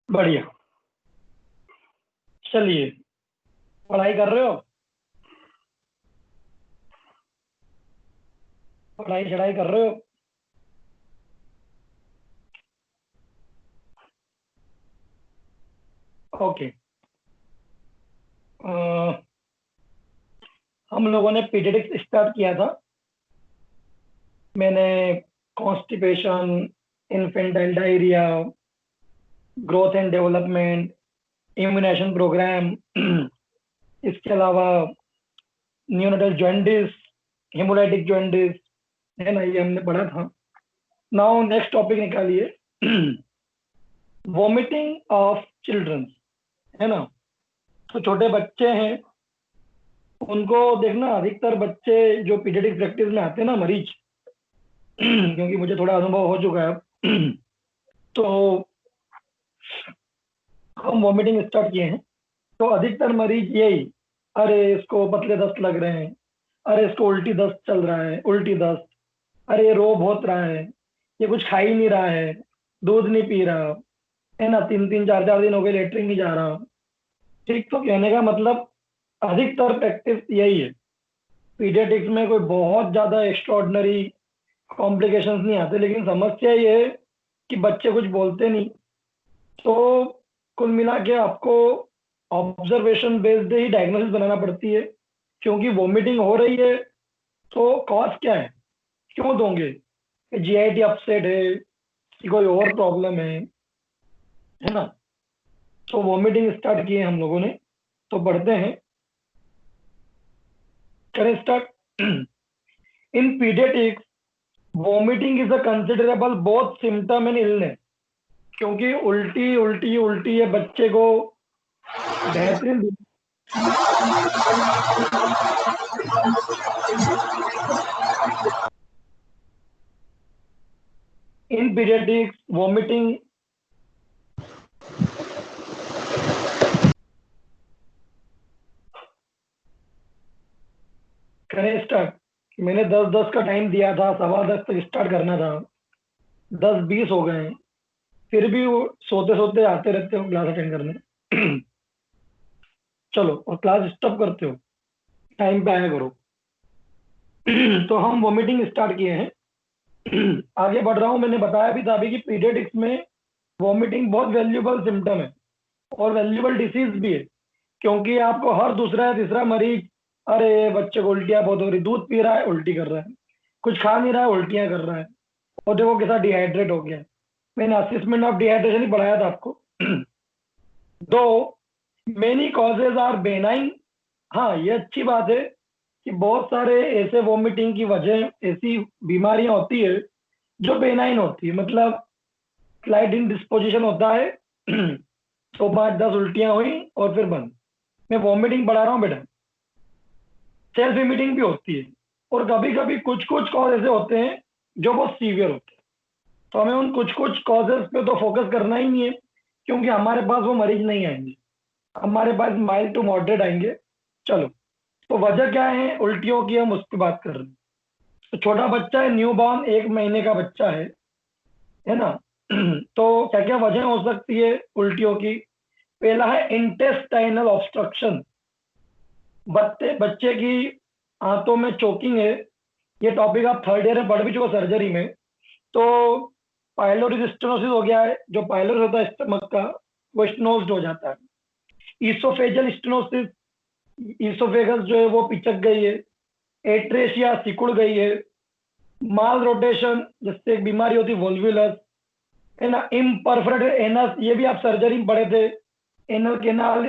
बढ़िया। चलिए, पढ़ाई कर रहे हो? पढ़ाई चढ़ाई कर रहे हो? ओके। अ, हम लोगों ने पीडियाट्रिक्स स्टार्ट किया था। मैंने constipation, infantile diarrhoea, growth and development, immunisation programme, इसके अलावा न्यूनेटल जॉन्डिस, हेमोलाइटिक जॉन्डिस, है ना, ये हमने पढ़ा था। नाउ नेक्स्ट टॉपिक निकालिए। वॉमिटिंग ऑफ चिल्ड्रन, है ना। तो छोटे बच्चे हैं, उनको देखना, अधिकतर बच्चे जो पीडियाट्रिक प्रैक्टिस में आते हैं ना, मरीज, क्योंकि मुझे थोड़ा अनुभव हो चुका है अब, तो हम वॉमिटिंग स्टार्ट किए हैं। तो अधिकतर मरीज यही, अरे इसको पतले दस्त लग रहे हैं, अरे इसको उल्टी दस्त चल रहा है, उल्टी दस्त, अरे ये रो बहुत रहा है, ये कुछ खा ही नहीं रहा है, दूध नहीं पी रहा, है ना, 3 3 4 4 दिन हो गए लेटरिन नहीं जा रहा। ठीक, तो कहने का मतलब अधिकतर प्रैक्टिस यही है। पीडियाट्रिक्स में कोई बहुत ज्यादा एक्स्ट्रॉर्डनरी कॉम्प्लिकेशंस नहीं आते, लेकिन समस्या ये है कि बच्चे कुछ बोलते नहीं। तो कुल मिला के आपको ऑब्जर्वेशन बेस्ड ही डायग्नोसिस बनाना पड़ती है, क्योंकि वॉमिटिंग हो रही है तो कॉज क्या है, क्यों दोगे? जीआईटी अपसेट है कि कोई और प्रॉब्लम है ना। तो वॉमिटिंग स्टार्ट किए हम लोगों ने, तो बढ़ते हैं, करें start. In paediatrics vomiting is a considerable both symptom and illness, क्योंकि उल्टी उल्टी उल्टी है बच्चे को बेहतरीन। इन पीडियाट्रिक्स वॉमिटिंग, करें स्टार्ट। मैंने 10 10 का टाइम दिया था, 10:15 तक स्टार्ट करना था, 10 20 हो गए हैं, फिर भी वो सोते सोते आते रहते हो क्लास अटेंड करने। चलो, और क्लास स्टॉप करते हो, टाइम पे आया करो। तो हम वॉमिटिंग स्टार्ट किए हैं। आगे बढ़ रहा हूँ। मैंने बताया भी था अभी कि पीडियाट्रिक्स में वॉमिटिंग बहुत वैल्यूबल सिम्टम है और वैल्यूबल डिसीज भी है, क्योंकि आपको हर दूसरा या तीसरा मरीज, अरे बच्चे को उल्टियां बहुत हो रही, दूध पी रहा है उल्टी कर रहा है, कुछ खा नहीं रहा है उल्टियां कर रहा है, और देखो कैसा डिहाइड्रेट हो गया है। मैंने असेसमेंट ऑफ डिहाइड्रेशन ही पढ़ाया था आपको। दो मेनी कॉजेज आर बेनाइन। हाँ, ये अच्छी बात है कि बहुत सारे ऐसे वॉमिटिंग की वजह, ऐसी बीमारियां होती है जो बेनाइन होती है, मतलब स्लाइड इन डिस्पोजिशन होता है। तो 5 10 उल्टियां हुई और फिर बंद। मैं वॉमिटिंग बढ़ा रहा हूँ बेटा, सेल्फ लिमिटिंग भी होती है, और कभी कभी कुछ कुछ कॉज ऐसे होते हैं जो बहुत सीवियर होते हैं। तो हमें उन कुछ कुछ कॉजेज पे तो फोकस करना ही नहीं है, क्योंकि हमारे पास वो मरीज नहीं आएंगे, हमारे पास माइल्ड टू मॉडरेट आएंगे। चलो, तो वजह क्या है उल्टियों की, हम उस पर बात कर रहे हैं। तो छोटा बच्चा है, न्यू बॉर्न, 1 महीने का बच्चा है ना। तो क्या क्या वजह हो सकती है उल्टियों की? पहला है इंटेस्टाइनल ऑब्स्ट्रक्शन। बच्चे बच्चे की आंतों में चोकिंग है। ये टॉपिक आप थर्ड ईयर में पढ़ भी चुके सर्जरी में। तो पाइलोरी स्टेनोसिस हो गया है, जो पाइलोरी होता है स्टमक का, वो स्टेनोज्ड हो जाता है। ईसोफेजल स्टेनोसिस, ईसोफेगस जो है वो पिचक गई है। एट्रेशिया, सिकुड़ गई है। माल रोटेशन, जिससे एक बीमारी होती है वोल्वुलस, है ना। इम्परफोरेटेड एनस, ये भी आप सर्जरी में पढ़े थे, एनल केनाल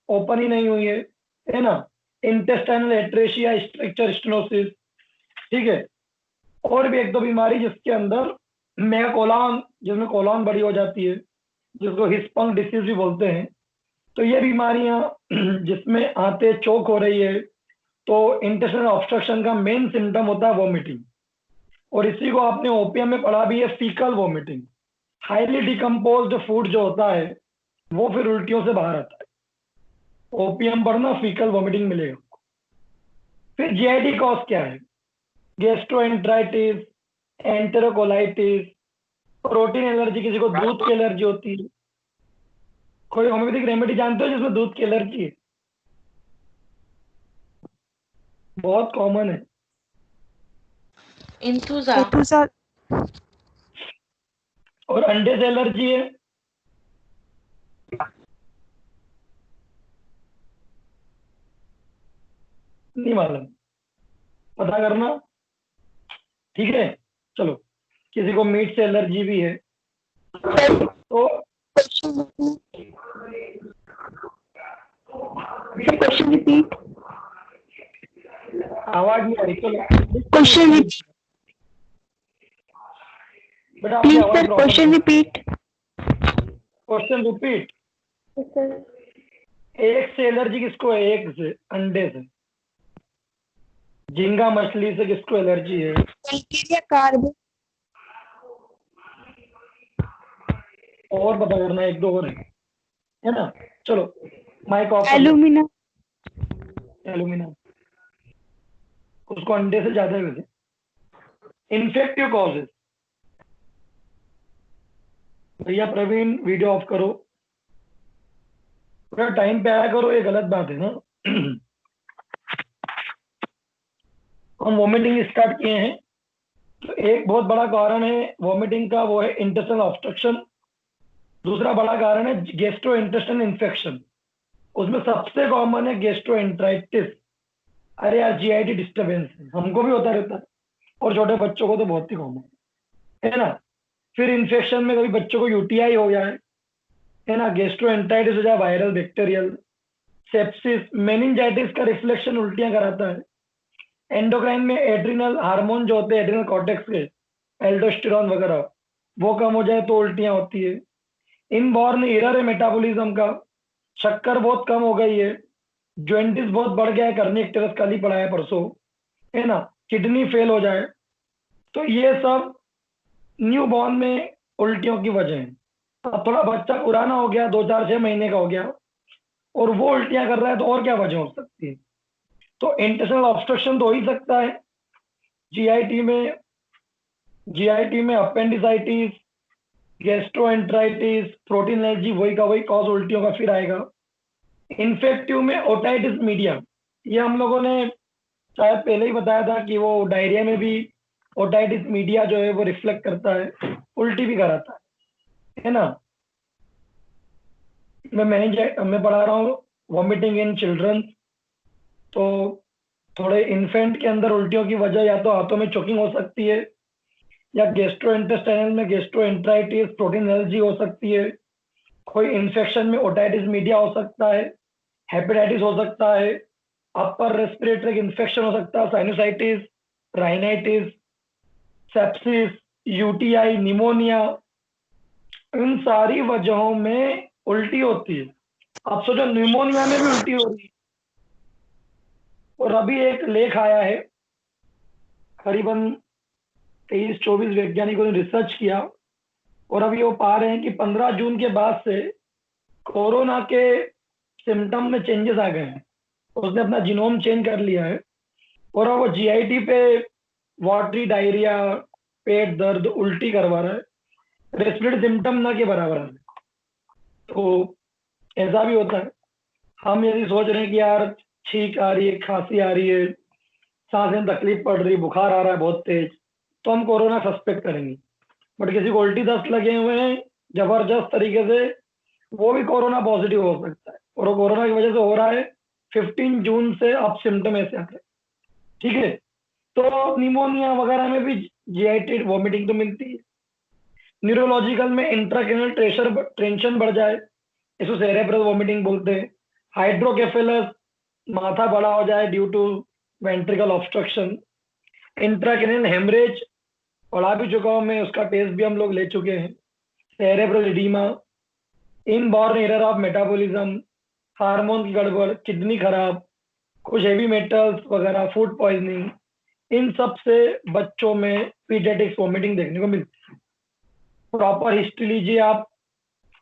ओपन ही नहीं हुई है ना। इंटेस्टाइनल एट्रेशिया, स्ट्रक्चर स्टेनोसिस, ठीक है। और भी एक दो बीमारी जिसके अंदर मेगाकोलॉन, जिसमें कोलॉन बड़ी हो जाती है, जिसको हिस्पंग डिसीज भी बोलते हैं। तो ये बीमारियां जिसमें आंतें चोक हो रही है, तो इंटेस्टाइनल ऑब्स्ट्रक्शन का मेन सिम्टम होता है वॉमिटिंग। और इसी को आपने ओपीएम में पढ़ा भी है, faecal vomiting. Highly decomposed food जो होता है वो फिर उल्टियों से बाहर आता है। ओपीएम पढ़ना, फीकल वॉमिटिंग मिलेगा। फिर जीआईटी कॉज क्या है? गैस्ट्रोएंटराइटिस, एंटेरोकोलाइटिस, प्रोटीन एलर्जी, किसी को दूध की एलर्जी होती है, कोई होम्योपैथिक रेमेडी जानते हो जिसमें दूध की एलर्जी है? बहुत कॉमन है। इंथुजा। इंथुजा। और अंडे से एलर्जी है? नहीं मालूम, पता करना। ठीक है, चलो। किसी को मीट से एलर्जी भी है तो क्वेश्चन रिपीट। आवाज नहीं आ रही, चलो। क्वेश्चन बेटा आपकी प्लीज आवाज sir, proper question repeat. Question repeat. Sir एक से एलर्जी किसको है? एक से, अंडे से। झींगा मछली से किसको एलर्जी है? बैक्टीरिया, कार्ब, और पता करना, एक दो और है ना? चलो, माइक ऑफ कर लो। एल्यूमिना, एल्यूमिना उसको अंडे से ज्यादा है वैसे। Infective causes. भैया प्रवीण वीडियो ऑफ करो, थोड़ा टाइम पे आया करो, ये गलत बात है ना। हम वॉमिटिंग स्टार्ट किए हैं तो एक बहुत बड़ा कारण है वॉमिटिंग का, वो है इंटेस्टाइनल ऑब्स्ट्रक्शन। दूसरा बड़ा कारण है गैस्ट्रो इंटेस्टाइनल इन्फेक्शन। उसमें सबसे कॉमन है गैस्ट्रोएंटराइटिस। अरे यार, जीआईटी डिस्टर्बेंस हमको भी होता रहता है, और छोटे बच्चों को तो बहुत ही कॉमन है ना। फिर इन्फेक्शन में कभी बच्चों को यूटीआई हो जाए, है ना, गैस्ट्रोएंटराइटिस हो जाए, वायरल बैक्टीरियल, सेप्सिस, मेनिंजाइटिस का रिफ्लेक्शन उल्टियां कराता है। एंडोक्राइन में एड्रिनल हार्मोन जो होते हैं, एड्रिनल कॉर्टेक्स के, एल्डोस्टेरॉन वगैरह, वो कम हो जाए तो उल्टियां होती है। इनबॉर्न एरर है मेटाबॉलिज्म का, शक्कर बहुत कम हो गई है, जॉइंटिस बहुत बढ़ गया है, करनी एक टेरेस खाली पड़ा है परसों, है ना, किडनी फेल हो जाए, तो ये सब न्यू बॉर्न में उल्टियों की वजह है। अब थोड़ा बच्चा पुराना हो गया, 2 4 6 महीने का हो गया, और वो उल्टियां कर रहा है, तो और क्या वजह हो सकती है? तो इंटेस्टाइनल ऑब्स्ट्रक्शन तो हो ही सकता है। जीआईटी में जीआईटी में अपेंडिसाइटिस, गैस्ट्रोएंटराइटिस, प्रोटीन एलर्जी, वही का वही कॉज उल्टियों का फिर आएगा। इन्फेक्टिव में ओटाइटिस मीडिया, ये हम लोगों ने शायद पहले ही बताया था कि वो डायरिया में भी ओटाइटिस मीडिया जो है वो रिफ्लेक्ट करता है, उल्टी भी कराता है ना। मैं पढ़ा रहा हूँ वॉमिटिंग इन चिल्ड्रन, तो थोड़े इन्फेंट के अंदर उल्टियों की वजह या तो हाथों में चोकिंग हो सकती है, या गेस्ट्रोइंटेस्टाइनल में गेस्ट्रोएंटराइटिस, प्रोटीन एलर्जी हो सकती है, कोई इन्फेक्शन में ओटाइटिस मीडिया हो सकता है, हेपेटाइटिस हो सकता है, अपर रेस्पिरेटरी इन्फेक्शन हो सकता है, sinusitis, rhinitis, sepsis, UTI, pneumonia, इन सारी वजहों में उल्टी होती है। अब सोचो निमोनिया में भी उल्टी हो रही है। और अभी एक लेख आया है, करीबन 23 24 वैज्ञानिकों ने रिसर्च किया, और अभी वो पा रहे हैं कि 15 जून के बाद से कोरोना के सिम्टम में चेंजेस आ गए हैं। उसने अपना जीनोम चेंज कर लिया है, और अब वो जीआईटी पे वाटरी डायरिया, पेट दर्द, उल्टी करवा रहा है, रेस्पिरेटरी सिम्टम ना के बराबर है। तो ऐसा भी होता है। हम यदि सोच रहे हैं कि यार छींक आ रही है, खांसी आ रही है, सांस में तकलीफ पड़ रही, बुखार आ रहा है बहुत तेज, तो हम कोरोना सस्पेक्ट करेंगे। बट किसी को उल्टी दस्त लगे हुए हैं जबरदस्त तरीके से, वो भी कोरोना पॉजिटिव हो सकता है, और वो कोरोना की वजह से हो रहा है। 15 जून से अब सिम्टम ऐसे आ रहे हैं। ठीक है, तो निमोनिया वगैरह में भी जीआईटी वॉमिटिंग तो मिलती है। न्यूरोलॉजिकल में इंट्राक्रेनियल प्रेशर टेंशन बढ़ जाए, इसको सेरेब्रल वॉमिटिंग बोलते हैं। हाइड्रोकेफेलस, माथा बड़ा हो जाए due to ventricle obstruction. Intracranial haemorrhage, पढ़ा भी चुका हूं मैं, उसका टेस्ट भी हम लोग ले चुके हैं। Cerebral oedema, inborn error of metabolism, hormone की गड़बड़, किडनी खराब, कुछ हेवी मेटल्स वगैरह, फूड पॉइजनिंग, इन सब से बच्चों में पीडियाट्रिक्स वॉमिटिंग देखने को मिलती है। प्रॉपर हिस्ट्री लीजिए आप,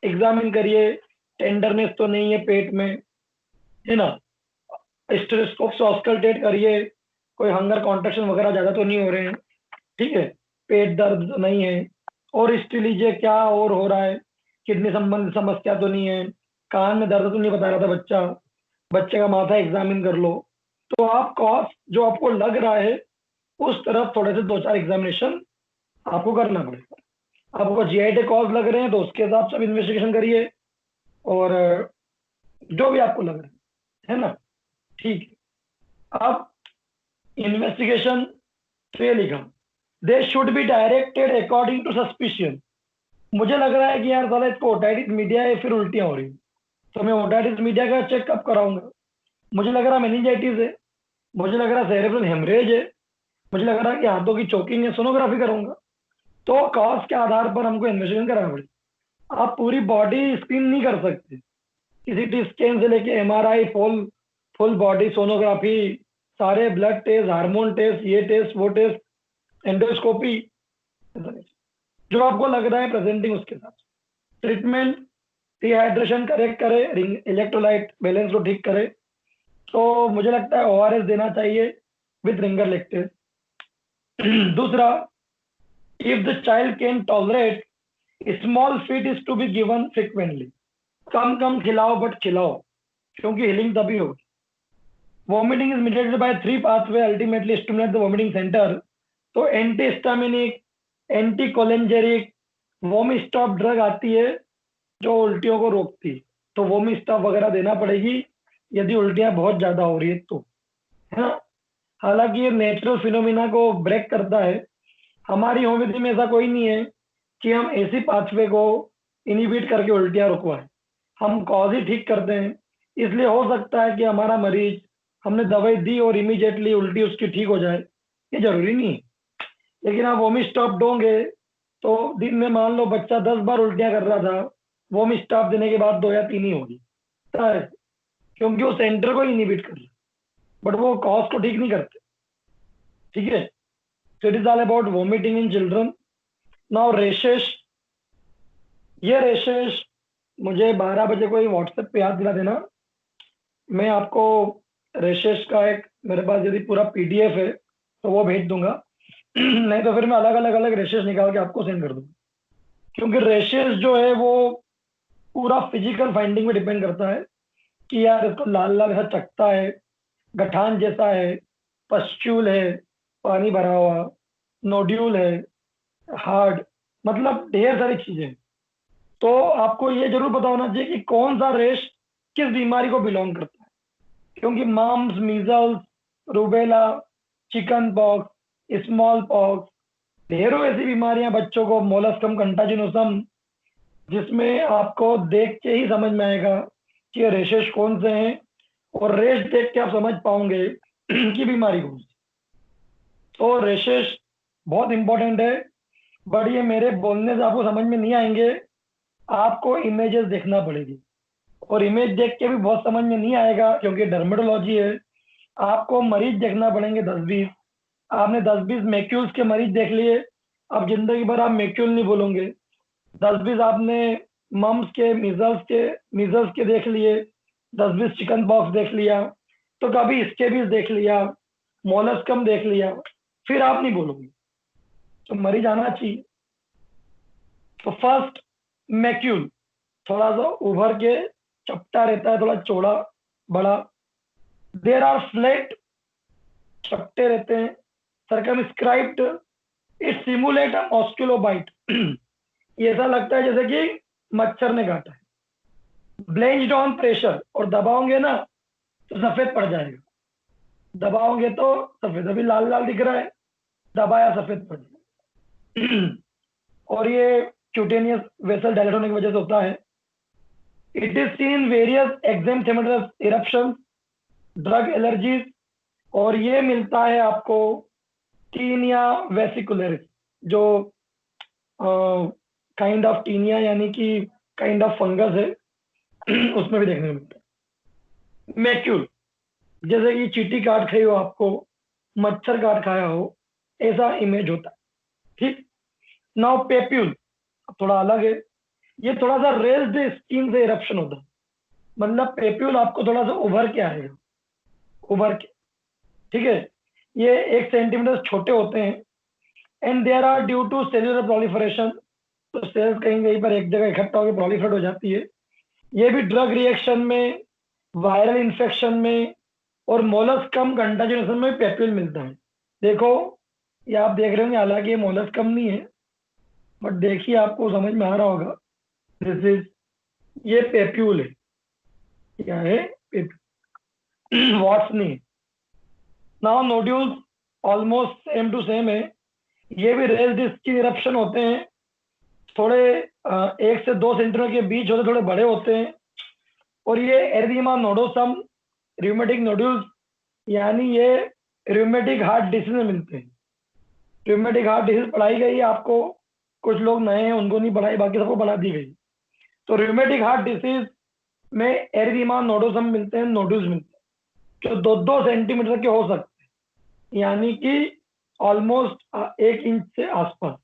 एग्जामिन करिए, टेंडरनेस तो नहीं है पेट में, है ना, स्टेथोस्कोप से ऑस्कल्टेट करिए, कोई हंगर कॉन्ट्रैक्शन वगैरह ज्यादा तो नहीं हो रहे हैं, ठीक है, पेट दर्द नहीं है, और हिस्ट्री लीजिए क्या और हो रहा है, किडनी संबंधी समस्या तो नहीं है, कान में दर्द तो नहीं बता रहा था बच्चा, बच्चे का माथा एग्जामिन कर लो, तो आप कॉज जो आपको लग रहा है उस तरफ थोड़े से 2-4 एग्जामिनेशन आपको करना पड़ेगा। आपको जीआईटी कॉज लग रहे हैं तो उसके हिसाब से इन्वेस्टिगेशन करिए, और जो भी आपको लग रहा है ना, ठीक है। अब इन्वेस्टिगेशन से लिखा, they should be directed according to suspicion. मुझे लग रहा है कि यार साला इसको ओटाइटिस मीडिया है, फिर उल्टियां हो रही हैं, तो मैं ओटाइटिस मीडिया का चेकअप कराऊंगा। मुझे लग रहा मेनिंजाइटिस है, मुझे लग रहा सेरेब्रल हेमरेज है, मुझे लग रहा कि हाथों की चोकिंग है, सोनोग्राफी करूंगा। तो कॉज के आधार पर हमको इन्वेस्टिगेशन कराना पड़ेगा। आप पूरी बॉडी स्क्रीन नहीं कर सकते, किसी टी स्कैन से लेके MRI, full full body sonography, सारे ब्लड टेस्ट, हार्मोन टेस्ट, ये टेस्ट वो टेस्ट, एंडोस्कोपी, जो आपको लग रहा है प्रेजेंटिंग उसके साथ ट्रीटमेंट। डिहाइड्रेशन करेक्ट करे, इलेक्ट्रोलाइट बैलेंस को ठीक करे, तो मुझे लगता है ओआरएस देना चाहिए विद रिंगर लेक्टेज। दूसरा, if the child can tolerate, small feed is to be given frequently. कम कम खिलाओ बट खिलाओ, क्योंकि हीलिंग तभी होगी। Vomiting is mediated by 3 pathway, ultimately stimulate the vomiting centre. तो anti histaminic, anti cholinergic, Vomistop drug आती है जो उल्टियों को रोकती है, तो वॉमी स्टॉप वगैरह देना पड़ेगी यदि उल्टियां बहुत ज्यादा हो रही है तो, है ना। हालांकि ये नेचुरल फिनोमिना को ब्रेक करता है। हमारी होम्योपैथी में ऐसा कोई नहीं है कि हम ऐसी पाथवे को इनिबिट करके उल्टियां रुकवाएं, हम कॉज ही ठीक करते हैं। इसलिए हो सकता है कि हमारा मरीज, हमने दवाई दी और इमीडिएटली उल्टी उसकी ठीक हो जाए, ये जरूरी नहीं है। लेकिन आप वोमी स्टॉप दोगे तो दिन में मान लो बच्चा 10 बार उल्टियां कर रहा था, वोमी स्टॉप देने के बाद 2 या 3 ही होगी, क्योंकि वो सेंटर को इनिबिट कर रहा है, बट वो कॉज को ठीक नहीं करते। ठीक है, so it is all about vomiting in children. Now rashes, ये रेशेस मुझे 12 बजे कोई व्हाट्सएप पे याद दिला देना, मैं आपको रेशेस का एक, मेरे पास यदि पूरा पीडीएफ है तो वो भेज दूंगा। नहीं तो फिर मैं अलग रेशेस निकाल के आपको सेंड कर दूंगा, क्योंकि रेशेस जो है वो पूरा फिजिकल फाइंडिंग में डिपेंड करता है कि यार इसको लाल लाल ऐसा चकता है, गठान जैसा है, पस्ट्यूल है, पानी भरा हुआ, नोड्यूल है, हार्ड, मतलब ढेर सारी चीजें। तो आपको ये जरूर पता होना चाहिए कि कौन सा रेश किस बीमारी को बिलोंग करता है, क्योंकि mumps, measles, rubella, chicken pox, small pox, ढेरों ऐसी बीमारियां बच्चों को, मोलस्कम कंटाजिनोसम, जिसमें आपको देख के ही समझ में आएगा कि ये रेशेस कौन से हैं, और रेश देख के आप समझ पाओगे कि बीमारी कौन सी। तो रेशेस बहुत इंपॉर्टेंट है, बट ये मेरे बोलने से आपको समझ में नहीं आएंगे, आपको इमेजेस देखना पड़ेगी, और इमेज देख के भी बहुत समझ में नहीं आएगा क्योंकि डर्मेटोलॉजी है। आपको मरीज देखना पड़ेंगे 10-20, आपने 10-20 मैक्यूल्स के मरीज देख लिए, अब जिंदगी भर आप मैक्यूल नहीं बोलोगे। 10-20 आपने मम्स के, मीजल्स के देख लिए, 10-20 चिकन पॉक्स देख लिया, तो कभी स्केबीज देख लिया, मोलस्कम देख लिया, फिर आप नहीं बोलोगे, तो मरीज आना चाहिए। तो फर्स्ट, मैक्यूल थोड़ा सा उभर के चपटा रहता है, थोड़ा चौड़ा बड़ा। देर आर फ्लैट, चपटे रहते हैं। Circumscribed, it simulate a mosquito bite, ये ऐसा लगता है जैसे कि मच्छर ने काटा है। ब्लेंच्ड ऑन प्रेशर, और दबाओगे ना तो सफेद पड़ जाएगा, दबाओगे तो सफेद, अभी लाल लाल दिख रहा है, दबाया सफेद पड़ जाएगा। और ये क्यूटेनियस वेसल डायलेट होने की वजह से होता है। It is seen in various exanthematous eruption, drug allergies, और ये मिलता है आपको टीनिया वेसिकुलरिस, जो काइंड ऑफ टीनिया यानी कि काइंड ऑफ फंगस है, उसमें भी देखने को मिलता है। मैक्यूल, जैसे कि चींटी काट खाई हो आपको, मच्छर काट खाया हो, ऐसा इमेज होता है। ठीक, नाउ पेप्यूल थोड़ा अलग है, ये थोड़ा सा रेज्ड स्किन से इरप्शन होता है, मतलब पेप्यूल आपको थोड़ा सा उभर के आएगा, उभर के। ठीक है, ये 1 सेंटीमीटर छोटे होते हैं, and there are due to cellular proliferation, तो सेल्स कहीं कहीं पर एक जगह इकट्ठा होकर प्रोलिफरेट हो जाती है। ये भी ड्रग रिएक्शन में, वायरल इन्फेक्शन में और मोलस्कम कंटामिनेशन में पेप्यूल मिलता है। देखो, ये आप देख रहे होंगे, हालांकि ये मोलस्कम नहीं है, बट देखिए आपको समझ में आ रहा होगा। दिस इज, ये पेप्यूल है। क्या है? पेप्यूल। वॉट्स नहीं। Now nodules almost same to same है। ये भी रेल डिस्क की इरप्शन होते हैं। थोड़े 1 से 2 सेंटीमीटर के बीच होते, थोड़े बड़े होते हैं। और ये एरिथेमा नोडोसम रियोमेटिक नोड्यूल्स, यानी ये रियोमेटिक हार्ट डिसीज में मिलते हैं। रियोमेटिक हार्ट डिसीज पढ़ाई गई है आपको, कुछ लोग नए हैं उनको नहीं पढ़ाई, बाकी सबको पढ़ा दी गई। तो रियोमेटिक हार्ट डिसीज में एरिथेमा नोडोसम मिलते हैं, नोड्यूल्स मिलते हैं, जो 2-2 सेंटीमीटर के हो सकते हैं, यानी कि ऑलमोस्ट 1 इंच से आसपास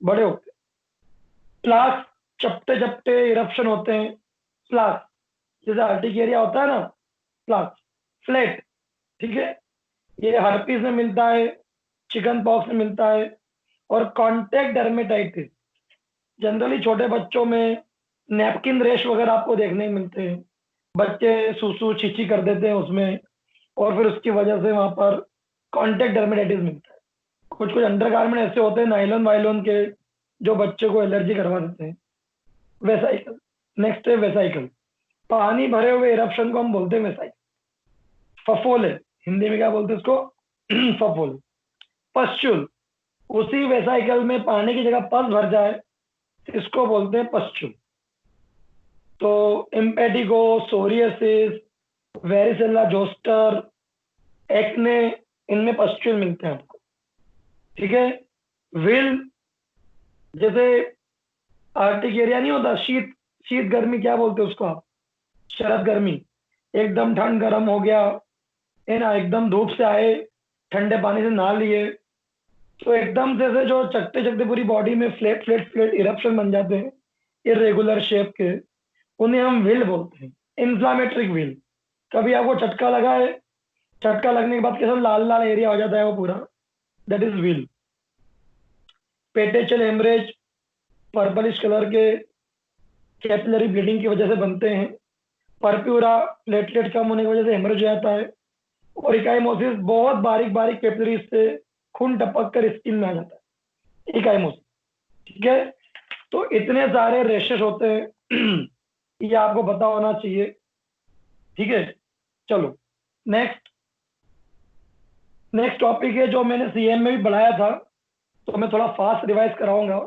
बड़े होते हैं। प्लाक, चपटे चपटे इरप्शन होते हैं। प्लाक, जैसे अर्टिकेरिया होता है ना, प्लाक फ्लैट, ठीक है। ये हर्पीस में मिलता है, चिकन पॉक्स में मिलता है, और कॉन्टेक्ट डर्मेटाइटिस जनरली छोटे बच्चों में नैपकिन रेश वगैरह आपको देखने को मिलते हैं। बच्चे सूसू छीछी कर देते हैं उसमें, और फिर उसकी वजह से वहां पर कॉन्टेक्ट डर्मेटाइटिस मिलता है। कुछ कुछ अंडरगारमेंट ऐसे होते हैं नायलॉन वायलॉन के, जो बच्चे को एलर्जी करवा देते हैं। वेसाइकल, नेक्स्ट है वेसाइकल। पानी भरे हुए इरप्शन को हम बोलते हैं वेसाइकल। फफोले, हिंदी में क्या बोलते हैं उसको? फफोले। पस्चुल, उसी वेसाइकल में पानी की जगह पस भर जाए, इसको बोलते हैं पस्चुल। तो impetigo, psoriasis, varicella zoster, acne, इनमें पस्चुल मिलते हैं आपको, ठीक है। विल, जैसे आर्टिकेरिया नहीं होता, शीत, शीत गर्मी क्या बोलते हैं उसको आप? शरद गर्मी। एकदम ठंड गर्म हो गया है ना, एकदम धूप से आए, ठंडे पानी से नहा लिए, तो एकदम से जो चकते चकते पूरी बॉडी में फ्लैट फ्लैट फ्लैट इरप्शन बन जाते हैं, इरेगुलर शेप के, उन्हें हम विल बोलते हैं। इन्फ्लामेटरी विल, कभी आपको झटका लगा है, झटका लगने के बाद कैसा लाल लाल एरिया हो जाता है वो पूरा, that is wheal. Petechial haemorrhage, purplish colour के कैपिलरी ब्लीडिंग की वजह से बनते हैं। परप्यूरा, प्लेटलेट कम होने की वजह से हेमरेज हो जाता है। और इकाइमोसिस, बहुत बारीक बारीक कैपिलरीज से खून टपक कर स्किन में आ जाता है, इकाइमोसिस, ठीक है। तो इतने सारे रेशेस होते हैं, ये आपको पता होना चाहिए, ठीक है। चलो नेक्स्ट, नेक्स्ट टॉपिक है जो मैंने सीएम में भी पढ़ाया था, तो मैं थोड़ा फास्ट रिवाइज कराऊंगा।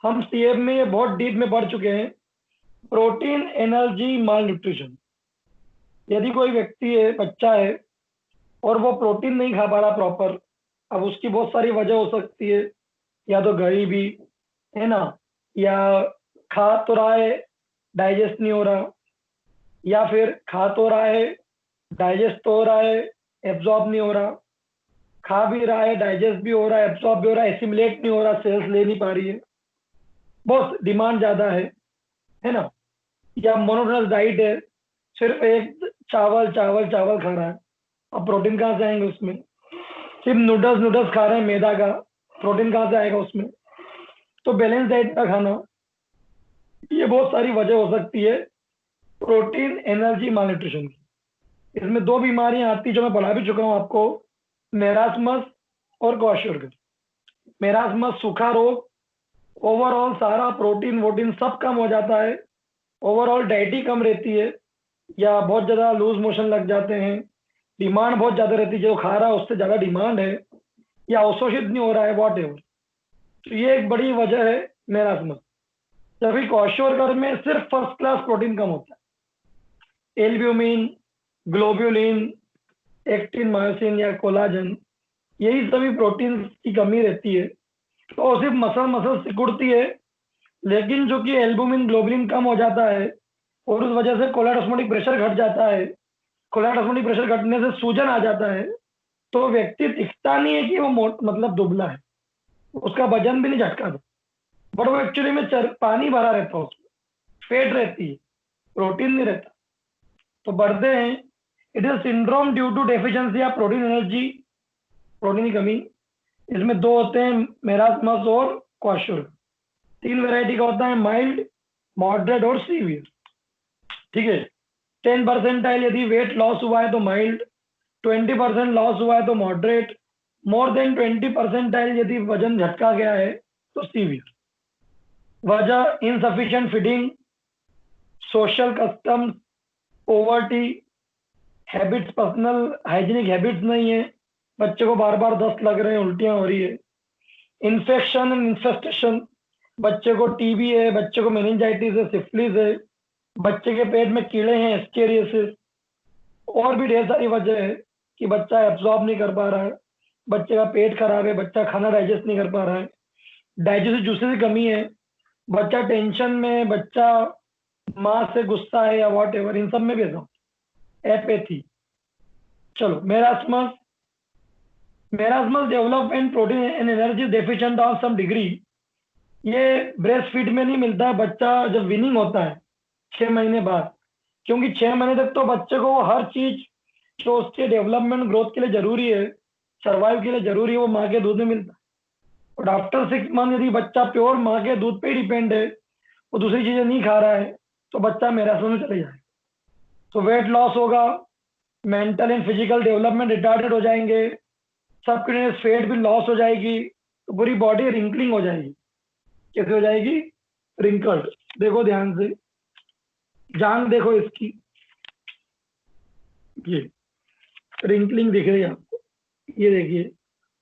हम सीएम में ये बहुत डीप में पढ़ चुके हैं, प्रोटीन एनर्जी माल न्यूट्रिशन। यदि कोई व्यक्ति है, बच्चा है, और वो प्रोटीन नहीं खा पा रहा प्रॉपर, अब उसकी बहुत सारी वजह हो सकती है, या तो गरीबी है ना, या खा तो रहा है डाइजेस्ट नहीं हो रहा, या फिर खा तो रहा है डाइजेस्ट तो हो रहा है एब्जॉर्ब नहीं हो रहा, खा भी रहा है डाइजेस्ट भी हो रहा है एब्जॉर्ब भी हो रहा है, एसिमिलेट नहीं हो रहा, सेल्स ले नहीं पा रही है, बहुत डिमांड ज्यादा है ना। या मोनोटोनस डाइट है, सिर्फ एक चावल चावल चावल खा रहा है, अब प्रोटीन कहाँ से आएंगे उसमें? सिर्फ नूडल्स नूडल्स खा रहे हैं मैदा का, प्रोटीन कहाँ से आएगा उसमें? तो बैलेंस डाइट का खाना, ये बहुत सारी वजह हो सकती है प्रोटीन एनर्जी मालन्यूट्रिशन की। इसमें 2 बीमारियां आती जो मैं पढ़ा भी चुका हूं आपको, मेरास्मस और क्वाशोर्कर। मेरास्मस सूखा रोग, ओवरऑल सारा प्रोटीन वोटीन सब कम हो जाता है, ओवरऑल डाइट ही कम रहती है, या बहुत ज़्यादा लूज मोशन लग जाते हैं, डिमांड बहुत ज़्यादा रहती है, जो खा रहा है उससे ज़्यादा डिमांड है, या अवशोषित नहीं हो रहा है, वॉट एवर। तो ये एक बड़ी वजह है मेरास्मस। जबकि क्वाशोर्कर में सिर्फ फर्स्ट क्लास प्रोटीन कम होता है, एल्ब्यूमिन, ग्लोब्यूलिन, एक्टिन, मायोसिन या कोलाजन, यही सभी प्रोटीन की कमी रहती है, तो सिर्फ मसल मसल सिकुड़ती है। लेकिन जो कि एल्बुमिन ग्लोबुलिन कम हो जाता है, और उस वजह से कोलेस्टोलिक प्रेशर घट जाता है, कोलेस्टोलिक प्रेशर घटने से सूजन आ जाता है, तो व्यक्ति दिखता नहीं है कि वो मतलब दुबला है, उसका वजन भी नहीं झटका था, बट वो एक्चुअली में पानी भरा रहता है, उसमें फैट रहती है, प्रोटीन नहीं रहता, तो बढ़ते हैं। It is syndrome due to deficiency of protein energy, protein की कमी। इसमें 2 होते हैं, मेरास्मस और क्वाशोर्कर। 3 वैरायटी का होता है, माइल्ड, मॉडरेट और सीवियर। ठीक है। 10% यदि वेट लॉस हुआ है तो माइल्ड, 20% लॉस हुआ है तो मॉडरेट, मोर देन 20% यदि वजन झटका गया है तो सीवियर। वजह insufficient feeding, social customs, poverty, habits, personal hygienic habits नहीं है, बच्चे को बार बार दस्त लग रहे हैं, उल्टियां हो रही है, इन्फेक्शन एंड इन्फेस्टेशन, बच्चे को टीबी है, बच्चे को मेनिंजाइटिस है, सिफिलिस है, बच्चे के पेट में कीड़े हैं, एस्केरियसिस, और भी ढेर सारी वजह है कि बच्चा एब्जॉर्ब नहीं कर पा रहा है, बच्चे का पेट खराब है, बच्चा खाना डाइजेस्ट नहीं कर पा रहा है, डाइजेस्टिव जूसेस की कमी है, बच्चा टेंशन में है, बच्चा माँ से गुस्सा है या वॉट एवर, इन सब में भी ऐसा एपैथी। चलो, marasmus, marasmus develop and protein and energy deficient of some degree. ये ब्रेस्ट फीड में नहीं मिलता है, बच्चा जब विनिंग होता है 6 महीने बाद, क्योंकि 6 महीने तक तो बच्चे को वो हर चीज जो उसके डेवलपमेंट ग्रोथ के लिए जरूरी है, सर्वाइव के लिए जरूरी है, वो माँ के दूध में मिलता है। और आफ्टर 6 मंथ यदि बच्चा प्योर माँ के दूध पे ही डिपेंड है, वो दूसरी चीजें नहीं खा रहा है, तो बच्चा मैराथन में चले जाए, तो वेट लॉस होगा, mental and physical development retarded हो जाएंगे, सबक्यूटेनियस फैट भी लॉस हो जाएगी, तो पूरी बॉडी रिंकलिंग हो जाएगी। कैसे हो जाएगी? रिंकल्ड। देखो ध्यान से, जांग देखो इसकी, ये रिंकलिंग दिख रही है आपको, ये देखिए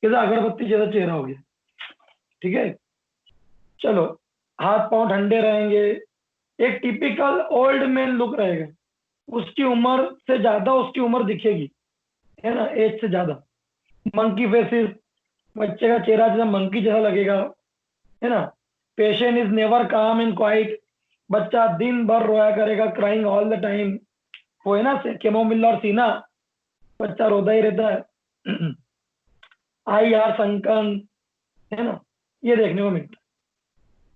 कैसा अगरबत्ती जैसा चेहरा हो गया। ठीक है, चलो, हाथ पांव ठंडे रहेंगे, एक टिपिकल ओल्ड मैन लुक रहेगा, उसकी उम्र से ज्यादा उसकी उम्र दिखेगी, है ना, एज से ज्यादा। मंकी फेसिस, बच्चे का चेहरा जैसा मंकी जैसा लगेगा, है ना। पेशेंट इज नेवर काम एंड क्वाइट, बच्चा दिन भर रोया करेगा, क्राइंग ऑल द टाइम, वो है ना केमोमिल और सीना, बच्चा रोता ही रहता है। आई आर संकन, है ना, ये देखने को मिलता है।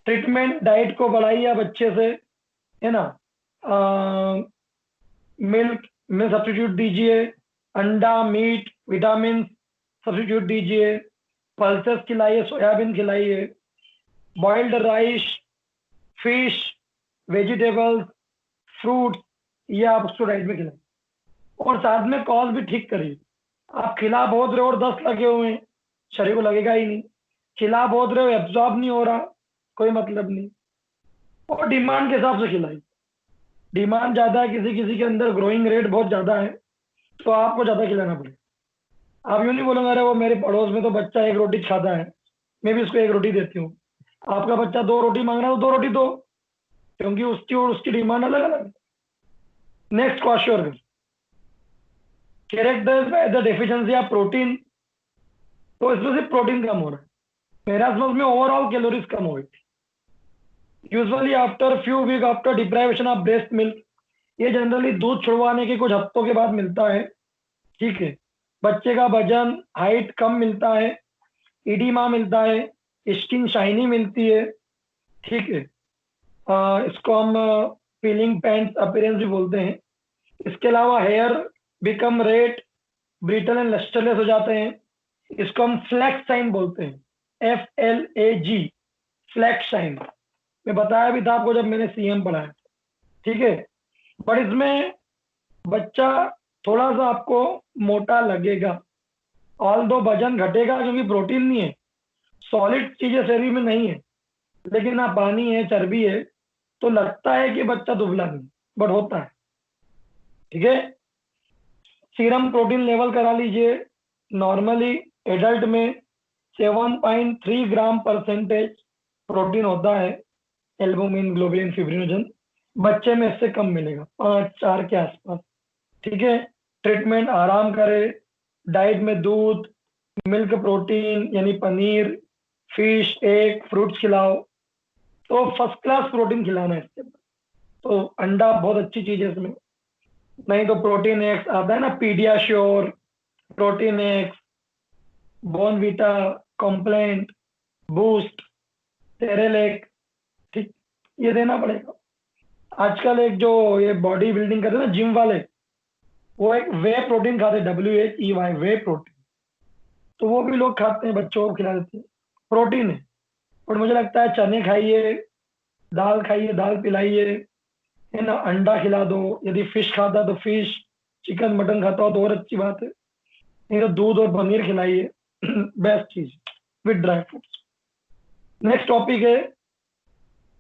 ट्रीटमेंट, डाइट को बढ़ाइए आप अच्छे से, है ना, मिल्क में सब्स्टिट्यूट दीजिए, अंडा, मीट, विटामिन सब्स्टिट्यूट दीजिए, पल्सेस खिलाइए, सोयाबीन खिलाइए, boiled rice, fish, vegetables, fruits, ये आप उसको डाइट में खिलाइए। और साथ में कॉल भी ठीक करिए। आप खिला बहुत रहे हो और दस्त लगे हुए हैं, शरीर को लगेगा ही नहीं। खिला बहुत रहे हो, एब्जॉर्ब नहीं हो रहा, कोई मतलब नहीं। और डिमांड के हिसाब से खिलाइए। डिमांड ज्यादा है, किसी किसी के अंदर ग्रोइंग रेट बहुत ज्यादा है, तो आपको ज्यादा खिलाना पड़ेगा। आप यूं नहीं बोलोगे अरे वो मेरे पड़ोस में तो बच्चा एक रोटी खाता है, मैं भी उसको एक रोटी देती हूँ। आपका बच्चा 2 रोटी मांग रहा है तो 2 रोटी दो, क्योंकि उसकी और उसकी डिमांड अलग अलग है। Next question, characters by the deficiency of protein, तो इसमें सिर्फ प्रोटीन कम हो रहा है, मेरास्मस में ओवरऑल कैलोरीज कम हो गई। Usually after few week after deprivation of breast milk, ये जनरली दूध छुड़वाने के कुछ हफ्तों के बाद मिलता है। ठीक है, बच्चे का वजन, हाइट कम मिलता है, इडीमा मिलता है, स्किन शाइनी मिलती है। ठीक है, इसको हम फीलिंग पैंट्स अपीयरेंस भी बोलते हैं। इसके अलावा hair become red, brittle and lustreless हो जाते हैं, इसको हम फ्लैक्स साइन बोलते हैं, FLAG, फ्लैक्स साइन। मैं बताया भी था आपको जब मैंने सीएम पढ़ाया। ठीक है, बट इसमें बच्चा थोड़ा सा आपको मोटा लगेगा, ऑल दो वजन घटेगा क्योंकि प्रोटीन नहीं है, सॉलिड चीजें शरीर में नहीं है, लेकिन ना पानी है, चर्बी है, तो लगता है कि बच्चा दुबला नहीं, बट होता है। ठीक है, सीरम प्रोटीन लेवल करा लीजिए। नॉर्मली एडल्ट में 7.3 ग्राम परसेंटेज प्रोटीन होता है, एल्बुमिन, ग्लोबुलिन, फिब्रिनोजन। बच्चे में इससे कम मिलेगा, 5-4 के आसपास। ठीक है, ट्रीटमेंट, आराम करे, डाइट में दूध, मिल्क प्रोटीन यानी पनीर, फिश, एग, फ्रूट्स खिलाओ, तो फर्स्ट क्लास प्रोटीन खिलाना है इसके। तो अंडा बहुत अच्छी चीज है इसमें, नहीं तो प्रोटीन एक्स आता है ना, PediaSure, protein x, Bournvita, compliant, boost, Cerelac, ठीक, ये देना पड़ेगा। आजकल एक जो ये बॉडी बिल्डिंग करते हैं ना जिम वाले, वो एक वे प्रोटीन खाते हैं, WHEY, वे प्रोटीन, तो वो भी लोग खाते हैं, बच्चों को खिला देते हैं, प्रोटीन है। और मुझे लगता है चने खाइए, दाल खाइए, दाल पिलाइए, है ना, अंडा खिला दो, यदि फिश खाता है तो फिश, चिकन मटन खाता हो तो और अच्छी बात है, नहीं तो दूध और पनीर खिलाइए बेस्ट चीज with dry fruits. Next topic है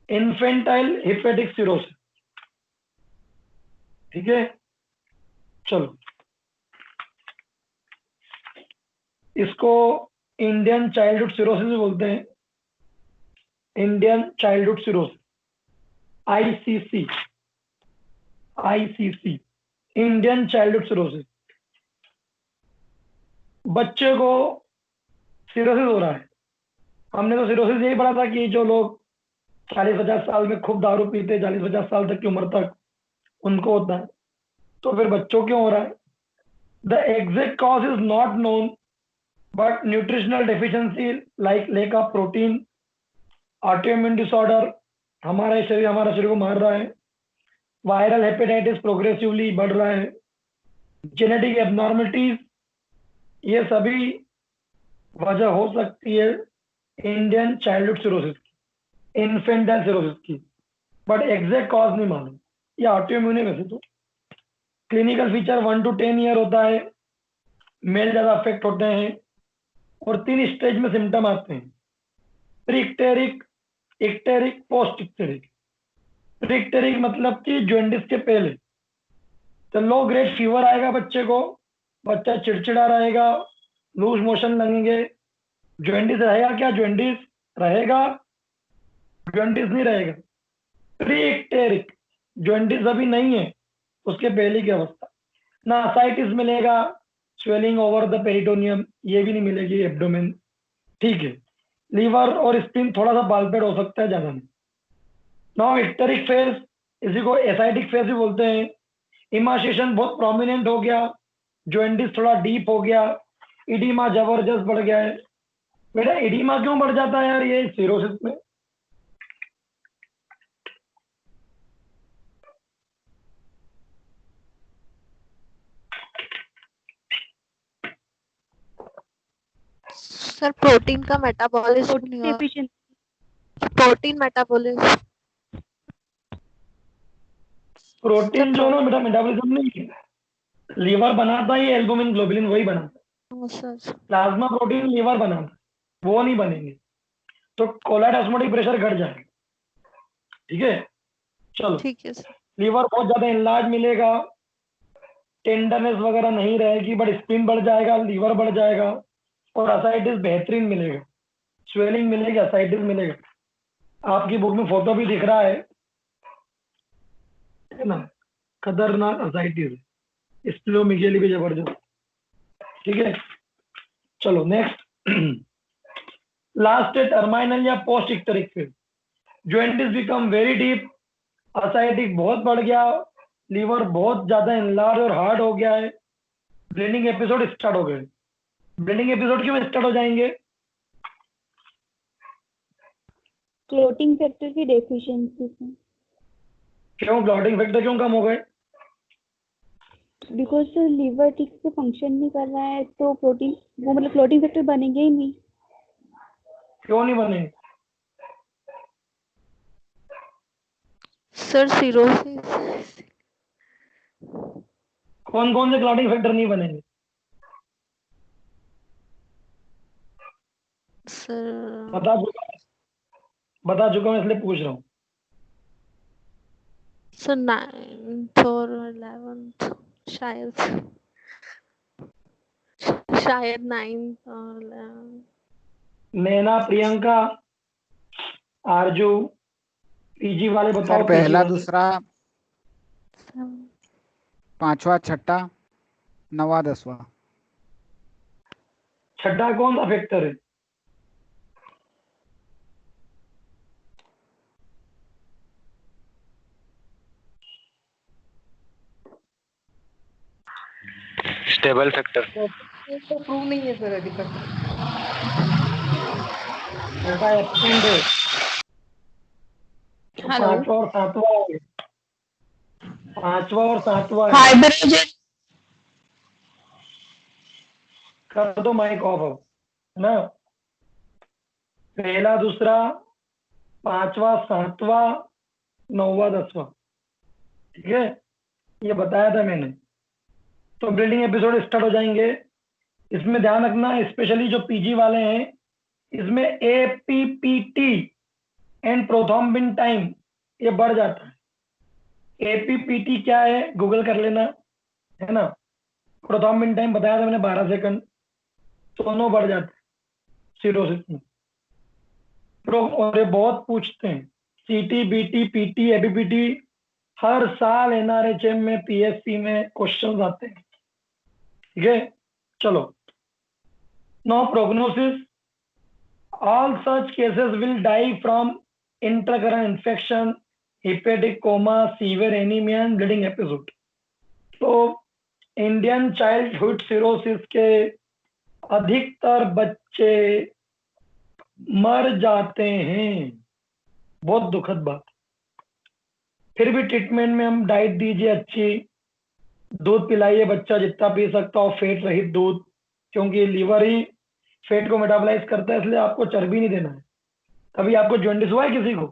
इन्फेंटाइल हिपेटिक सिरोसिस। ठीक है, चलो इसको इंडियन चाइल्डहुड सिरोसिस भी बोलते हैं, Indian childhood cirrhosis, ICC, ICC, Indian childhood cirrhosis. बच्चे को सिरोसिस हो रहा है, हमने तो सिरोसिस यही पढ़ा था कि जो लोग 40-50 साल में खूब दारू पीते, 40-50 साल तक की उम्र तक उनको होता है, तो फिर बच्चों क्यों हो रहा है? The exact cause is not known, but nutritional deficiency like lake of protein, autoimmune disorder, हमारा शरीर को मार रहा है, वायरल हेपेटाइटिस प्रोग्रेसिवली बढ़ रहा है, जेनेटिक एबनॉर्मलिटीज, ये सभी वजह हो सकती है इंडियन चाइल्डहुड सिरोसिस की, इन्फेंटाइल सिरोसिस की, बट एग्जैक्ट कॉज नहीं मालूम। ये ऑटोइम्यून है वैसे तो। क्लिनिकल फीचर 1 to 10 ईयर होता है, मेल ज्यादा अफेक्ट होते हैं, और 3 स्टेज में सिम्टम आते हैं, प्री इक्टेरिक, इक्टेरिक, पोस्ट इक्टेरिक। प्री इक्टेरिक मतलब कि जॉन्डिस के पहले, तो लो ग्रेड फीवर आएगा बच्चे को, बच्चा चिड़चिड़ा रहेगा, लूज मोशन लगेंगे। जॉन्डिस रहेगा क्या? जॉन्डिस रहेगा, जॉन्डिस नहीं रहेगा। प्री इक्टेरिक, जॉन्डिस अभी नहीं है, उसके पहले की अवस्था। ना असाइटिस मिलेगा, स्वेलिंग ओवर द पेरिटोनियम, ये भी नहीं मिलेगी, एब्डोमेन। ठीक है, लीवर और स्प्लीन थोड़ा सा बालपेट हो सकता है, ज्यादा नहीं। नाउ इक्टेरिक फेज, इसी को एसाइटिक फेज भी बोलते हैं। इमाशेशन बहुत प्रोमिनेंट हो गया, जॉन्डिस थोड़ा डीप हो गया, इडीमा जबरदस्त बढ़ गया है। बेटा इडीमा क्यों बढ़ जाता है यार ये सिरोसिस में? सर प्रोटीन का मेटाबॉलिज्म नहीं हो, डेफिशिएंसी। Protein metabolism. प्रोटीन जो ना बेटा मेटाबॉलिज्म नहीं है, लीवर बनाता है एल्बुमिन ग्लोबुलिन, वही बनाता है। सर प्लाज्मा प्रोटीन लीवर बनाता है, वो नहीं बनेंगे, तो कोलाइड ऑस्मोटिक प्रेशर घट जाएगा। ठीक है, चलो ठीक है सर। लीवर बहुत ज्यादा इनलार्ज मिलेगा, टेंडरनेस वगैरह नहीं रहेगी, बट स्पिन बढ़ जाएगा, लीवर बढ़ जाएगा, और असाइटिस बेहतरीन मिलेगा, स्वेलिंग मिलेगी, असाइटिस मिलेगा। आपकी बुक में फोटो भी दिख रहा है ना, खतरनाक असाइटिस, स्प्लोमीगेली भी जबरदस्त। ठीक है, चलो नेक्स्ट लास्ट है टर्माइनल या post icteric phase. Jaundice become very deep, ascites बहुत बढ़ गया, लीवर बहुत ज्यादा इनलार्ज और हार्ड हो गया है, ब्लीडिंग एपिसोड स्टार्ट हो गए। ब्लीडिंग एपिसोड क्यों स्टार्ट हो जाएंगे? क्लोटिंग फैक्टर की डेफिशिएंसी से। क्यों क्लॉटिंग फैक्टर क्यों कम हो गए? बिकॉज सर लीवर ठीक से फंक्शन नहीं कर रहा है, तो प्रोटीन वो मतलब क्लोटिंग फैक्टर बनेंगे ही नहीं। क्यों नहीं बने? Sir cirrhosis. कौन कौन से क्लॉटिंग फैक्टर नहीं बनेंगे? सर बता चुका हूं इसलिए पूछ रहा हूँ। सर 9th और 11th, शायद शायद 9th और 11th। नैना, प्रियंका, आरजू, पीजी वाले बताओ। सर पीजी पहला, वाले दूसरा, पांचवा, छठा, नवा, 10वां। छठा कौन सा फैक्टर है? Stable factor. ये तो प्रूव नहीं है सर अभी तक। छठा एब्सेंट है, तो हेलो, पांचवा और सातवां है, पांचवा और सातवां है। हाइड्रोजन कर दो माइक ऑफ अब, है ना। पहला, दूसरा, पांचवा, सातवां, नौवा, 10वां। ठीक है, ये बताया था मैंने। तो ब्रीडिंग एपिसोड स्टार्ट हो जाएंगे। इसमें ध्यान रखना, स्पेशली जो पीजी वाले हैं, इसमें एपीपीटी एंड प्रोथ्रोम्बिन टाइम ये बढ़ जाता है। एपीपीटी क्या है गूगल कर लेना, है ना। प्रोथ्रोम्बिन टाइम बताया था मैंने 12 सेकंड, दोनों बढ़ जाते हैं सिरोसिस में। और ये बहुत पूछते हैं, सीटी बीटी पीटी एबीपीटी हर साल एनआरएचएम में पीएससी में क्वेश्चंस आते हैं। ठीक है, चलो। No prognosis, all such cases will die from intercurrent infection, hepatic coma, severe anaemia and bleeding episode. तो इंडियन चाइल्डहुड सिरोसिस के अधिकतर बच्चे मर जाते हैं, बहुत दुखद बात। फिर भी ट्रीटमेंट में हम डाइट दीजिए अच्छी, दूध पिलाइए बच्चा जितना पी सकता हो, फेट रहित दूध, क्योंकि लीवर ही फेट को मेटाबोलाइज करता है, इसलिए आपको चर्बी नहीं देना है। कभी आपको जॉन्डिस हुआ है किसी को,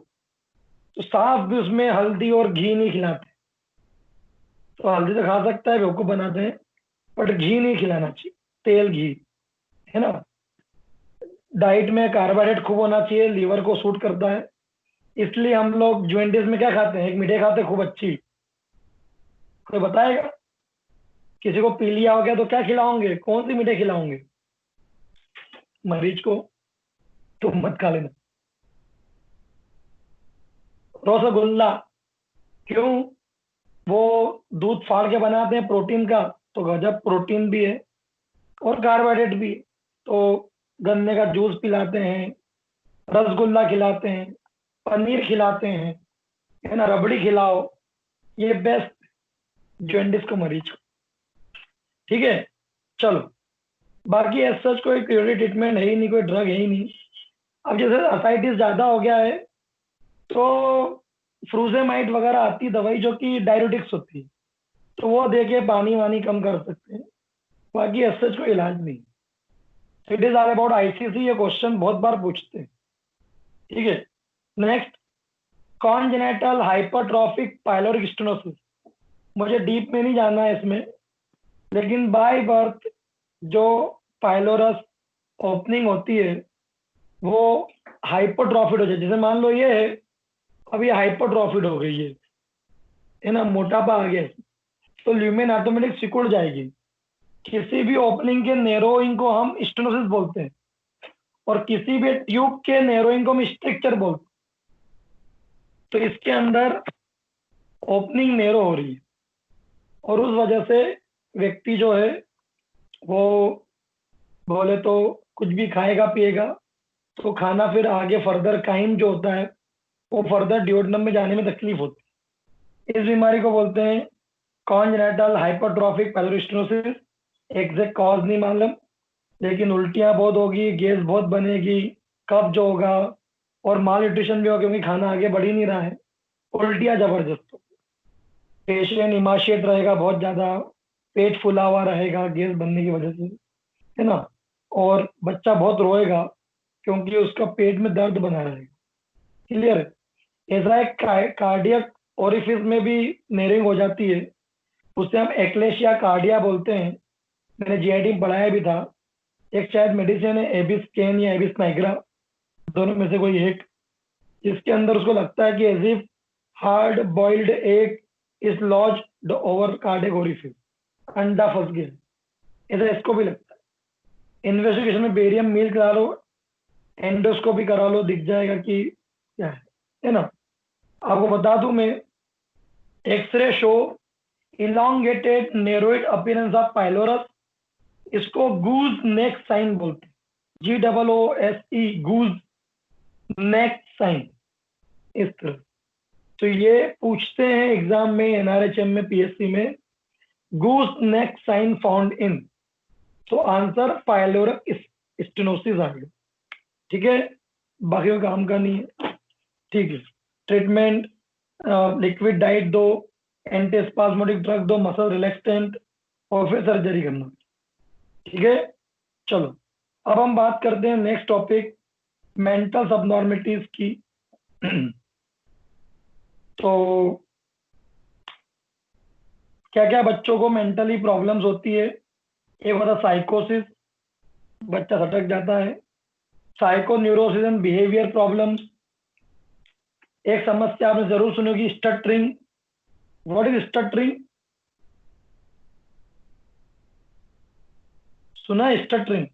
तो साफ भी उसमें हल्दी और घी नहीं खिलाते। तो हल्दी तो खा सकता है, बेवकूफ बनाते हैं, बट घी नहीं खिलाना चाहिए, तेल घी, है ना। डाइट में कार्बोहाइड्रेट खूब होना चाहिए, लीवर को सूट करता है। इसलिए हम लोग जॉन्डिस में क्या खाते हैं, एक मिठाई खाते हैं खूब अच्छी। कोई बताएगा? किसी को पी लिया हो गया तो क्या खिलाओगे, कौन सी मिठाई खिलाओगे मरीज को? तो मत खा लेना रसगुल्ला। क्यों? वो दूध फाड़ के बनाते हैं प्रोटीन का, तो गजब प्रोटीन भी है और कार्बोहाइड्रेट भी। तो गन्ने का जूस पिलाते हैं, रसगुल्ला खिलाते हैं, पनीर खिलाते हैं, है ना, रबड़ी खिलाओ, ये बेस्ट जॉन्डिस को मरीज को। ठीक है, चलो। बाकी एज सच कोई क्यूरेटिव ट्रीटमेंट है ही नहीं, कोई ड्रग है ही नहीं। अब जैसे असाइटिस ज्यादा हो गया है तो फ्रूजेमाइड वगैरह आती दवाई जो कि डायरेटिक्स होती है, तो वो दे के पानी वानी कम कर सकते हैं। बाकी एज सच कोई इलाज नहीं। It is all about ICC, ये क्वेश्चन बहुत बार पूछते हैं। ठीक है, next, congenital hypertrophic pyloric stenosis. मुझे डीप में नहीं जाना है इसमें, लेकिन बाय बर्थ जो पाइलोरस ओपनिंग होती है वो हाइपरट्रॉफिड हो जाए। जैसे मान लो ये है, अब ये हाइपरट्रॉफिड हो गई है ना, मोटापा आ गया, तो ल्यूमेन ऑटोमेटिक सिकुड़ जाएगी। किसी भी ओपनिंग के नैरोइंग को हम स्टेनोसिस बोलते हैं, और किसी भी ट्यूब के नैरोइंग को हम स्ट्रक्चर बोलते हैं। तो इसके अंदर ओपनिंग नैरो हो रही है, और उस वजह से व्यक्ति जो है वो बोले तो कुछ भी खाएगा पिएगा, तो खाना फिर आगे फर्दर काइम जो होता है वो फर्दर ड्यूोडेनम में जाने में तकलीफ होती है। इस बीमारी को बोलते हैं congenital hypertrophic pyloric stenosis. Exact cause नहीं मालूम, लेकिन उल्टियां बहुत होगी, गैस बहुत बनेगी, कब्ज होगा और माल न्यूट्रिशन भी होगा, क्योंकि खाना आगे बढ़ ही नहीं रहा है। उल्टियां जबरदस्त, पेशेंट इमाशिएट रहेगा बहुत ज्यादा, पेट फूला हुआ रहेगा गैस बनने की वजह से, है ना। और बच्चा बहुत रोएगा क्योंकि उसका पेट में दर्द बना रहेगा। क्लियर है? ऐसा एक कार्डियक ओरिफिस में भी नेरिंग हो जाती है, उसे हम एक्लेशिया कार्डिया बोलते हैं। मैंने जीआईटी में पढ़ाया भी था। एक शायद मेडिसिन है एबिस कैन या एबिस नाइग्रा, दोनों में से कोई एक, जिसके अंदर उसको लगता है कि as if hard boiled egg is lodged over cardiac orifice, अंडा फंस गया, ऐसा इसको भी लगता है। इन्वेस्टिगेशन में बेरियम मील करा लो, एंडोस्कोपी करा लो, दिख जाएगा कि क्या है ना। आपको बता दूं मैं, x-ray show elongated narrowed appearance of pylorus, इसको गूज नेक साइन बोलते हैं, GOOSE, गूज नेक साइन, इस तरह। तो ये पूछते हैं एग्जाम में, एनआरएचएम में, पीएससी में, गूज नेक साइन फाउंड इन, तो आंसर पाइलोरिक स्टेनोसिस आ गया। ठीक है, बाकी का काम का नहीं है। ठीक है, ट्रीटमेंट लिक्विड डाइट दो, एंटीस्पास्मोडिक ड्रग दो, मसल रिलैक्सेंट, और फिर सर्जरी करना। ठीक है, चलो अब हम बात करते हैं नेक्स्ट टॉपिक, मेंटल सबनॉर्मिटीज की। तो क्या क्या बच्चों को मेंटली प्रॉब्लम्स होती है। एक होता साइकोसिस, बच्चा सटक जाता है। Psycho neurosis and behaviour problems. एक समस्या आपने जरूर सुनी होगी, स्टटरिंग। What is stuttering? सुना है स्टटरिंग?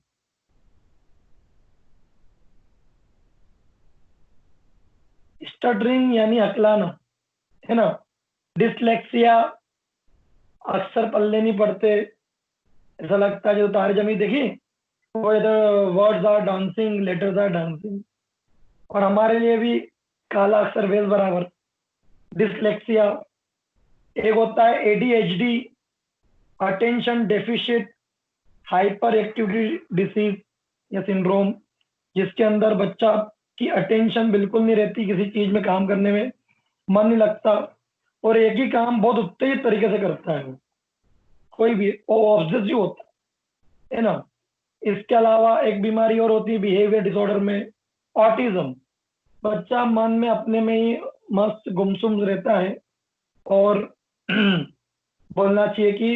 स्टटरिंग यानी हकलाना, है ना। डिसलेक्सिया, अक्सर पल्ले नहीं पड़ते, ऐसा लगता है जो तारे जमी देखी, वो इधर words are dancing, letters are dancing, और हमारे लिए भी काला अक्षर वेल बराबर। डिसलेक्सिया। एक होता है ADHD, attention deficit hyper activity disease या सिंड्रोम, जिसके अंदर बच्चा की अटेंशन बिल्कुल नहीं रहती, किसी चीज में काम करने में मन नहीं लगता, और एक ही काम बहुत उत्तेजित तरीके से करता है वो, कोई भी ऑब्सेसिव होता है ना। इसके अलावा एक बीमारी और होती है बिहेवियर डिसऑर्डर में, ऑटिज्म। बच्चा मन में अपने में ही मस्त गुमसुम रहता है, और बोलना चाहिए कि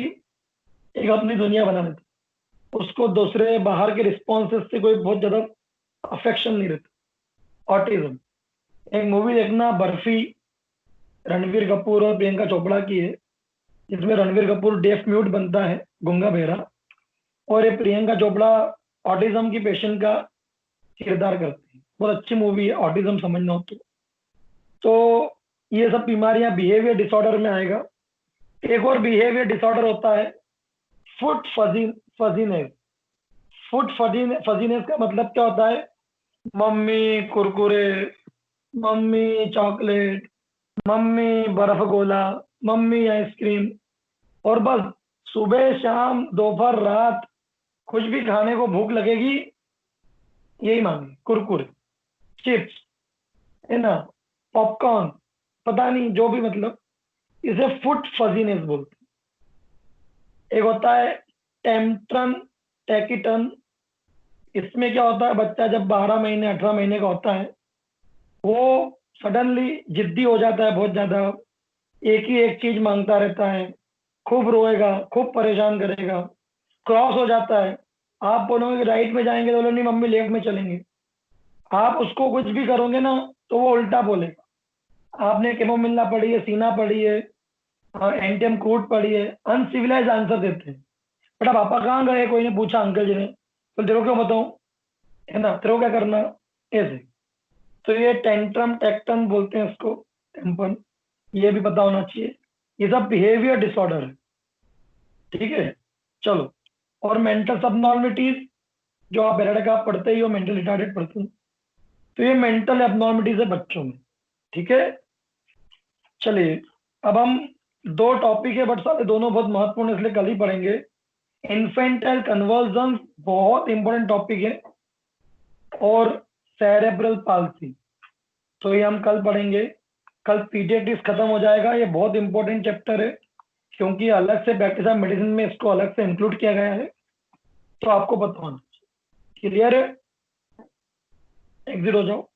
एक अपनी दुनिया बना लेता है। उसको दूसरे बाहर के रिस्पॉन्सेस से कोई बहुत ज्यादा अफेक्शन नहीं रहता, ऑटिज्म। एक मूवी देखना बर्फी, रणवीर कपूर और प्रियंका चोपड़ा की है, जिसमें रणवीर कपूर डेफ म्यूट बनता है, गूंगा बहरा, और ये प्रियंका चोपड़ा ऑटिज्म की पेशेंट का किरदार करती है। बहुत अच्छी मूवी है, ऑटिज्म समझना हो तो ये सब बीमारियां बिहेवियर डिसऑर्डर में आएगा। एक और बिहेवियर डिसऑर्डर होता है फुट फजीनेस। फुट फजीनेस का मतलब क्या होता है? Mummy Kurkure, mummy chocolate, mummy बर्फ गोला, मम्मी आइसक्रीम, और बस सुबह शाम दोपहर रात कुछ भी खाने को भूख लगेगी यही मांगे, कुरकुरे, चिप्स, है ना, पॉपकॉर्न, पता नहीं जो भी, मतलब इसे फुट फजीनेस बोलते हैं। एक होता है टेम्पट्रन टैकिटन। इसमें क्या होता है, बच्चा जब 12 महीने 18 महीने का होता है, वो सडनली जिद्दी हो जाता है, बहुत ज्यादा एक ही एक चीज मांगता रहता है, खूब रोएगा, खूब परेशान करेगा, क्रॉस हो जाता है। आप बोलोगे कि राइट में जाएंगे तो बोलो नहीं मम्मी लेफ्ट में चलेंगे। आप उसको कुछ भी करोगे ना तो वो उल्टा बोलेगा। आपने केमोमिला पढ़ी है, सीना पढ़ी है, एंटियम क्रूड पढ़ी है, अनसिविलाइज आंसर देते हैं। बेटा पापा कहाँ गए, कोई ने पूछा अंकल जी ने, तो तेरे को क्यों बताऊं, है ना, तेरे को क्या करना, ऐसे। तो ये टेंट्रम टेक्टन बोलते हैं इसको, टेम्पन, ये भी पता होना चाहिए। ये सब बिहेवियर डिसऑर्डर है, ठीक है। चलो, और मेंटल सबनॉर्मिटीज, जो आप बेरड का पढ़ते ही हो, मेंटल रिटार्डेड पर्सन, तो ये मेंटल एबनॉर्मिटीज है बच्चों में, ठीक है। चलिए, अब हम दो टॉपिक है बट सारे दोनों बहुत महत्वपूर्ण, इसलिए कल ही पढ़ेंगे। इन्फेंटाइल कन्वर्जन बहुत इंपॉर्टेंट टॉपिक है, और सेरेब्रल पाल्सी, तो ये हम कल पढ़ेंगे। कल पीडियाट्रिक्स खत्म हो जाएगा, ये बहुत इंपॉर्टेंट चैप्टर है, क्योंकि अलग से प्रैक्टिस ऑफ मेडिसिन में इसको अलग से इंक्लूड किया गया है, तो आपको पता होना। क्लियर है? एग्जिट हो जाओ।